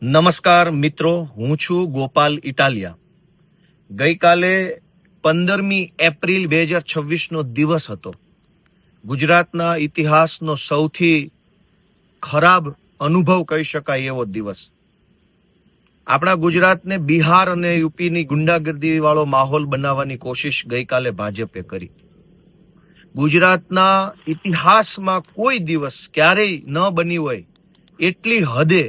નમસ્કાર મિત્રો, હું છું ગોપાલ ઇટાલિયા. ગઈકાલે 15મી એપ્રિલ 2026નો દિવસ હતો. ગુજરાતના ઇતિહાસનો સૌથી ખરાબ અનુભવ કહી શકાય એવો દિવસ. આપણા ગુજરાતને બિહાર અને યુપીની ગુંડાગર્દી વાળો માહોલ બનાવવાની કોશિશ ગઈકાલે ભાજપે કરી. ગુજરાતના ઇતિહાસમાં કોઈ દિવસ ક્યારેય ન બની હોય એટલી હદે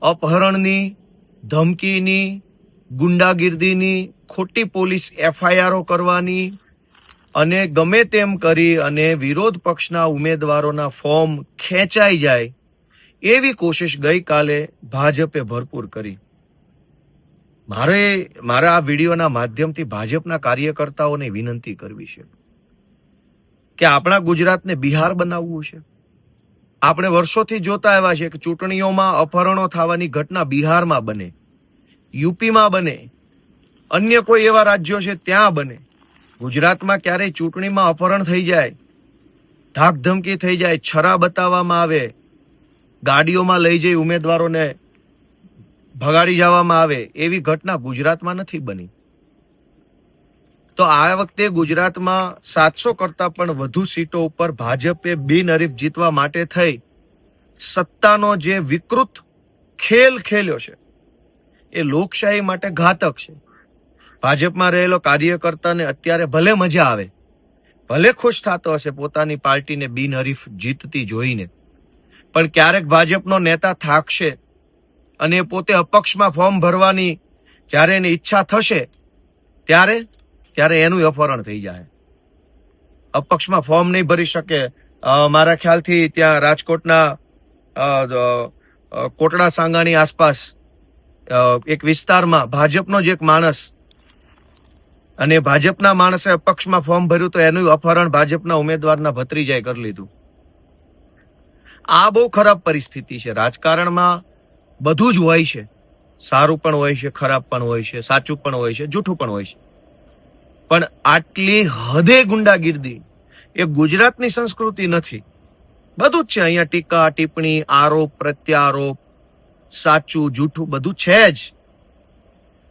અપહરણની, ધમકીની, ગુંડાગીર્દીની, ખોટી પોલીસ એફઆઈઆરો કરવાની અને ગમે તેમ કરી અને વિરોધ પક્ષના ઉમેદવારોના ફોર્મ ખેંચાઈ જાય એવી કોશિશ ગઈકાલે ભાજપે ભરપૂર કરી. મારા આ વિડીયોના માધ્યમથી ભાજપના કાર્યકર્તાઓને વિનંતી કરવી છે કે આપણા ગુજરાતને બિહાર બનાવવું છે. આપણે વર્ષોથી જોતા આવ્યા છે કે ચૂંટણીઓમાં અપહરણો થવાની ઘટના બિહારમાં બને, યુપીમાં બને, અન્ય કોઈ એવા રાજ્યો છે ત્યાં બને. ગુજરાતમાં ક્યારેય ચૂંટણીમાં અપહરણ થઈ જાય, ધાકધમકી થઈ જાય, છરા બતાવવામાં આવે, ગાડીઓમાં લઈ જઈ ઉમેદવારોને ભગાડી જવામાં આવે એવી ઘટના ગુજરાતમાં નથી બની. તો આ વખતે ગુજરાતમાં 700 કરતા પણ વધુ સીટો ઉપર ભાજપે બિનહરીફ જીતવા માટે થઈ સત્તાનો જે વિકૃત ખેલ ખેલ્યો છે એ લોકશાહી માટે ઘાતક છે. ભાજપમાં રહેલો કાર્યકર્તાને અત્યારે ભલે મજા આવે, ભલે ખુશ થતો હશે પોતાની પાર્ટીને બિનહરીફ જીતતી જોઈને, પણ ક્યારેક ભાજપનો નેતા થાકશે અને પોતે અપક્ષમાં ફોર્મ ભરવાની જ્યારે એની ઈચ્છા થશે ત્યારે એનું અપહરણ થઈ જાય. અપક્ષમાં ફોર્મ નહીં ભરી શકે. મારા ખ્યાલથી ત્યાં રાજકોટના કોટડા સાંગાની આસપાસ એક વિસ્તારમાં ભાજપનો જ એક માણસ અને ભાજપના માણસે અપક્ષમાં ફોર્મ ભર્યું તો એનું અપહરણ ભાજપના ઉમેદવારના ભત્રીજાએ કરી લીધું. આ બહુ ખરાબ પરિસ્થિતિ છે. રાજકારણમાં બધું જ હોય છે, સારું પણ હોય છે, ખરાબ પણ હોય છે, સાચું પણ હોય છે, જૂઠું પણ હોય છે, પણ આટલી હદે ગુંડાગીર્દી એ ગુજરાતની સંસ્કૃતિ નથી. બધું જ છે અહીંયા, ટીકા ટિપ્પણી, આરોપ પ્રત્યારોપ, સાચું જૂઠું બધું છે જ.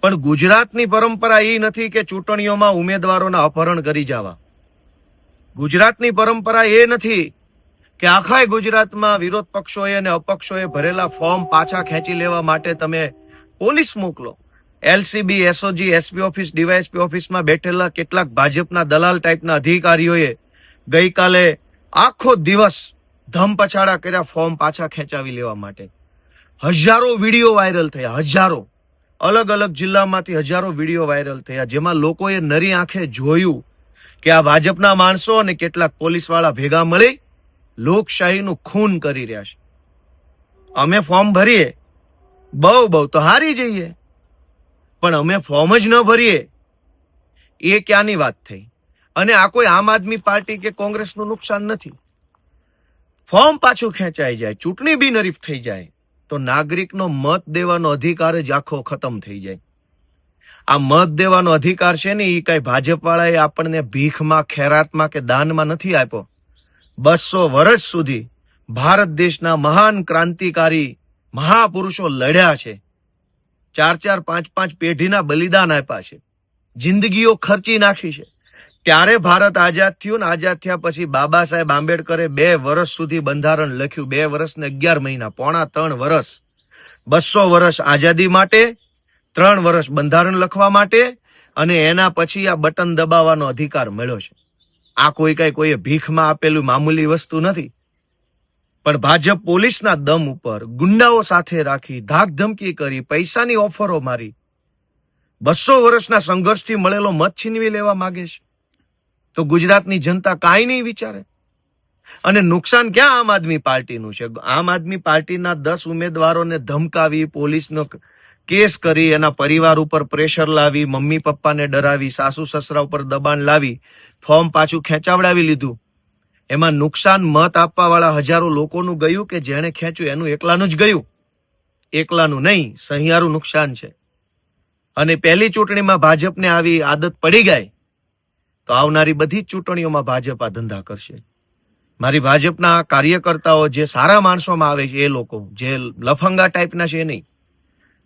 પણ ગુજરાતની પરંપરા એ નથી કે ચૂંટણીઓમાં ઉમેદવારોના અપહરણ કરી જવા. ગુજરાતની પરંપરા એ નથી કે આખા ગુજરાતમાં વિરોધ પક્ષોએ અને અપક્ષોએ ભરેલા ફોર્મ પાછા ખેંચી લેવા માટે તમે પોલીસ મોકલો. LCB, SOG, SP office, DYSP ઓફિસમાં બેઠેલા કેટલાક ભાજપના દલાલ ટાઈપના અધિકારીઓએ ગઈકાલે આખો દિવસ ધમપછાડા કર્યા ફોર્મ પાછા ખેંચાવી લેવા માટે. હજારો વિડીયો વાયરલ થયા, હજારો અલગ અલગ જિલ્લામાંથી હજારો વિડીયો વાયરલ થયા, જેમાં લોકોએ નરી આંખે જોયું કે આ ભાજપના માણસો અને કેટલાક પોલીસવાળા ભેગા મળી લોકશાહીનું ખૂન કરી રહ્યા છે. અમે ફોર્મ ભરીએ બહુ તો હારી જઈએ, પણ અમે ફોર્મ જ ન ભરીએ એ ક્યાંની વાત થઈ? અને આ કોઈ આમ આદમી પાર્ટી કે કોંગ્રેસનું નુકસાન નથી. ફોર્મ પાછું ખેંચાઈ જાય, ચૂંટણી બિનહરીફ થઈ જાય તો નાગરિકનો મત દેવાનો અધિકાર જ આખો ખતમ થઈ જાય. આ મત દેવાનો અધિકાર છે ને એ કઈ ભાજપ વાળાએ આપણને ભીખમાં, ખેરાતમાં કે દાનમાં નથી આપ્યો. 200 વર્ષ સુધી ભારત દેશના મહાન ક્રાંતિકારી મહાપુરુષો લડ્યા છે, 4-4, 5-5 પેઢીના બલિદાન આપ્યા છે, જિંદગીઓ ખર્ચી નાખી છે. ત્યારે ભારત આઝાદ થયું ને આઝાદ થયા પછી બાબા સાહેબ આંબેડકરે 2 વર્ષ સુધી બંધારણ લખ્યું. 2 વર્ષ ને 11 મહિના, પોણા 3 વર્ષ. 200 વર્ષ આઝાદી માટે, 3 વર્ષ બંધારણ લખવા માટે, અને એના પછી આ બટન દબાવવાનો અધિકાર મળ્યો છે. આ કોઈએ ભીખમાં આપેલું મામૂલી વસ્તુ નથી. પણ ભાજપ પોલીસના દમ ઉપર ગુંડાઓ સાથે રાખી, ધાકધમકી કરી, પૈસાની ઓફરો મારી 200 વર્ષના સંઘર્ષથી મળેલો મત છીનવી લેવા માંગે છે. તો ગુજરાતની જનતા કાંઈ નહીં વિચારે. અને નુકસાન ક્યાં આમ આદમી પાર્ટીનું છે? આમ આદમી પાર્ટીના 10 ઉમેદવારોને ધમકાવી, પોલીસનો કેસ કરી, એના પરિવાર ઉપર પ્રેશર લાવી, મમ્મી પપ્પાને ડરાવી, સાસુ સસરા ઉપર દબાણ લાવી ફોર્મ પાછું ખેંચાવડાવી લીધું. એમાં નુકસાન મત આપવા વાળા હજારો લોકોનું ગયું કે જેણે ખેંચ્યું એનું એકલાનું જ ગયું, એકલાનું નહીં, સહિયારું નુકસાન છે. અને પહેલી ચૂંટણીમાં ભાજપને આવી આદત પડી ગઈ તો આવનારી બધી જ ચૂંટણીઓમાં ભાજપ આ ધંધા કરશે. મારી ભાજપના કાર્યકર્તાઓ જે સારા માણસોમાં આવે છે એ લોકો, જે લફંગા ટાઈપના છે એ નહીં,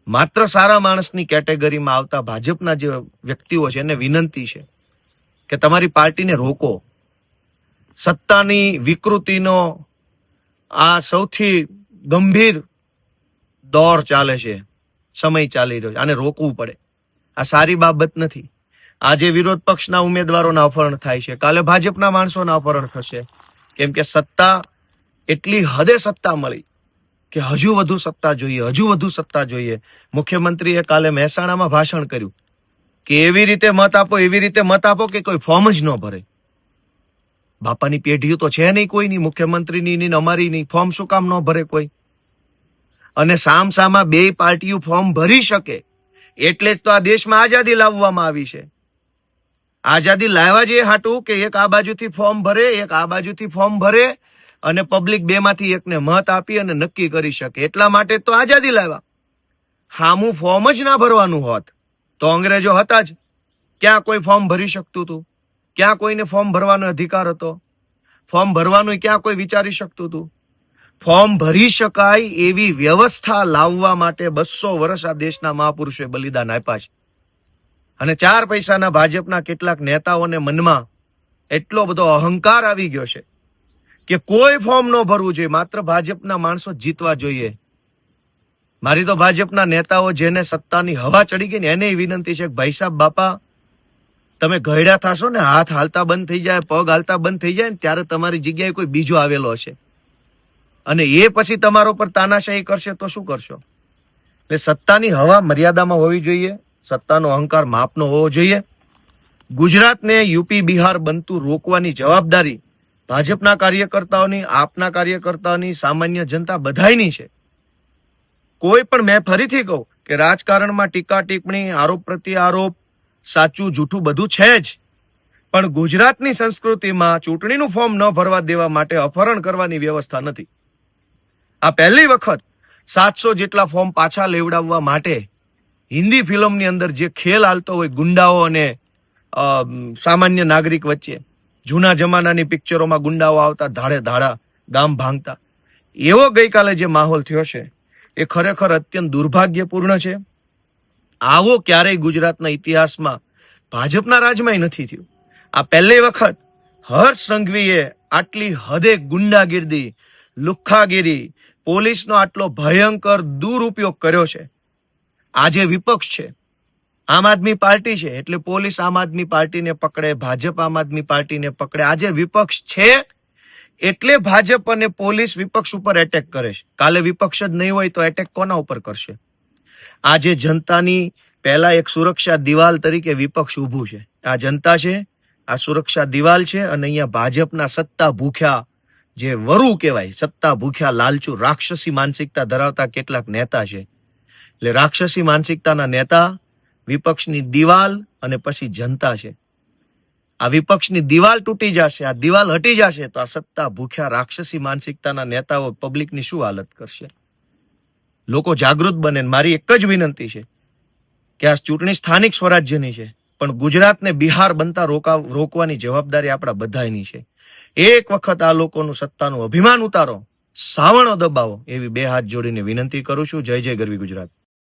માત્ર સારા માણસની કેટેગરીમાં આવતા ભાજપના જે વ્યક્તિઓ છે એને વિનંતી છે કે તમારી પાર્ટીને રોકો. સત્તાની વિકૃતિનો આ સૌથી ગંભીર દોર ચાલે છે, સમય ચાલી રહ્યો છે, આને રોકવું પડે. આ સારી બાબત નથી. આજે વિરોધ પક્ષના ઉમેદવારોના અપહરણ થાય છે, કાલે ભાજપના માણસોના અપહરણ થશે, કેમ કે સત્તા એટલી હદે સત્તા મળી કે હજુ વધુ સત્તા જોઈએ, હજુ વધુ સત્તા જોઈએ. મુખ્યમંત્રીએ કાલે મહેસાણામાં ભાષણ કર્યું કે એવી રીતે મત આપો, એવી રીતે મત આપો કે કોઈ ફોર્મ જ ન ભરે. બાપાની પેઢીઓ તો છે નહીં કોઈની, મુખ્યમંત્રીની નહીં, અમારી નહીં. ફોર્મ શું કામ ન ભરે કોઈ? અને સામસામા બે પાર્ટીઓ ફોર્મ ભરી શકે એટલે જ તો આ દેશમાં આઝાદી લાવવામાં આવી છે. આઝાદી લાવવા જે હાટું કે એક આ બાજુથી ફોર્મ ભરે, એક આ બાજુથી ફોર્મ ભરે અને પબ્લિક બેમાંથી એકને મત આપી અને નક્કી કરી શકે. એટલા માટે તો આઝાદી લાવ્યા. હામું ફોર્મ જ ના ભરવાનું હોત તો અંગ્રેજો હતા જ. ક્યાં કોઈ ફોર્મ ભરી શકતું હતું? ક્યાં કોઈને ફોર્મ ભરવાનો અધિકાર હતો? ફોર્મ ભરવાનું ક્યાં કોઈ વિચારી શકતું હતું? ફોર્મ ભરી શકાય એવી વ્યવસ્થા લાવવા માટે 200 વર્ષ આ દેશના મહાપુરુષોએ બલિદાન આપ્યા છે. અને 4 પૈસાના ભાજપના કેટલાક નેતાઓને મનમાં એટલો બધો અહંકાર આવી ગયો છે કે કોઈ ફોર્મ ન ભરવું જોઈએ, માત્ર ભાજપના માણસો જીતવા જોઈએ. મારી તો ભાજપના નેતાઓ જેને સત્તાની હવા ચડી ગઈ ને એને વિનંતી છે કે ભાઈ સાહેબ, બાપા તમે ઘરડા થશો ને, હાથ હાલતા બંધ થઈ જાય, પગ હાલતા બંધ થઈ જાય ને ત્યારે તમારી જગ્યાએ કોઈ બીજો આવેલો હશે અને એ પછી તમારા પર તાનાશાહી કરશે તો શું કરશો? એટલે સત્તાની હવા મર્યાદામાં હોવી જોઈએ, સત્તાનો અહંકાર માપનો હોવો જોઈએ. ગુજરાતને યુપી બિહાર બનતું રોકવાની જવાબદારી ભાજપના કાર્યકર્તાઓની, આપના કાર્યકર્તાઓની, સામાન્ય જનતા બધાયની છે. કોઈ પણ, મેં ફરીથી કહું કે રાજકારણમાં ટીકા ટિપ્પણી, આરોપ પ્રત્યારોપ, સાચું જૂઠું બધું છે જ, પણ ગુજરાતની સંસ્કૃતિમાં ચૂંટણીનું ફોર્મ ન ભરવા દેવા માટે અપહરણ કરવાની વ્યવસ્થા નથી. આ પહેલી વખત 700 જેટલા ફોર્મ પાછા લેવડાવવા માટે હિન્દી ફિલ્મની અંદર જે ખેલ હાલતો હોય ગુંડાઓ અને સામાન્ય નાગરિક વચ્ચે, જૂના જમાનાની પિક્ચરોમાં ગુંડાઓ આવતા ધાડે ધાડા ગામ ભાંગતા, એવો ગઈકાલે જે માહોલ થયો છે એ ખરેખર અત્યંત દુર્ભાગ્યપૂર્ણ છે. આવો ક્યારેય ગુજરાતના ઇતિહાસમાં ભાજપના રાજમાં નથી થયું. આ પહેલી વખત હર્ષ સંઘવીએ આટલી હદે ગુંડાગીરી, લુખ્ખાગીરી, પોલીસનો આટલો ભયંકર દુરુપયોગ કર્યો છે. આજે વિપક્ષ છે, આમ આદમી પાર્ટી છે એટલે પોલીસ આમ આદમી પાર્ટીને પકડે, ભાજપ આમ આદમી પાર્ટીને પકડે. આજે વિપક્ષ છે એટલે ભાજપ અને પોલીસ વિપક્ષ ઉપર એટેક કરે છે. કાલે વિપક્ષ જ નહીં હોય તો એટેક કોના ઉપર કરશે? આજે જનતાની પહેલા એક સુરક્ષા દિવાલ તરીકે વિપક્ષ ઊભું છે. આ જનતા છે, આ સુરક્ષા દિવાલ છે અને અહીંયા ભાજપના સત્તા ભૂખ્યા, જે વરુ કહેવાય, સત્તા ભૂખ્યા લાલચુ રાક્ષસી માનસિકતા ધરાવતા કેટલાક નેતા છે. એટલે રાક્ષસી માનસિકતાના નેતા, વિપક્ષની દિવાલ અને પછી જનતા છે. આ વિપક્ષની દિવાલ તૂટી જશે, આ દિવાલ હટી જશે તો આ સત્તા ભૂખ્યા રાક્ષસી માનસિકતાના નેતાઓ પબ્લિકની શું હાલત કરશે? લોકો જાગૃત બને. મારી એક જ વિનંતી છે કે આ ચૂંટણી સ્થાનિક સ્વરાજ્યની છે, પણ ગુજરાતને બિહાર બનતા રોકવાની જવાબદારી આપણા બધાની છે. એક વખત આ લોકોનું સત્તાનું અભિમાન ઉતારો, સાવણો દબાવો, એવી બે હાથ જોડીને વિનંતી કરું છું. જય જય ગરવી ગુજરાત.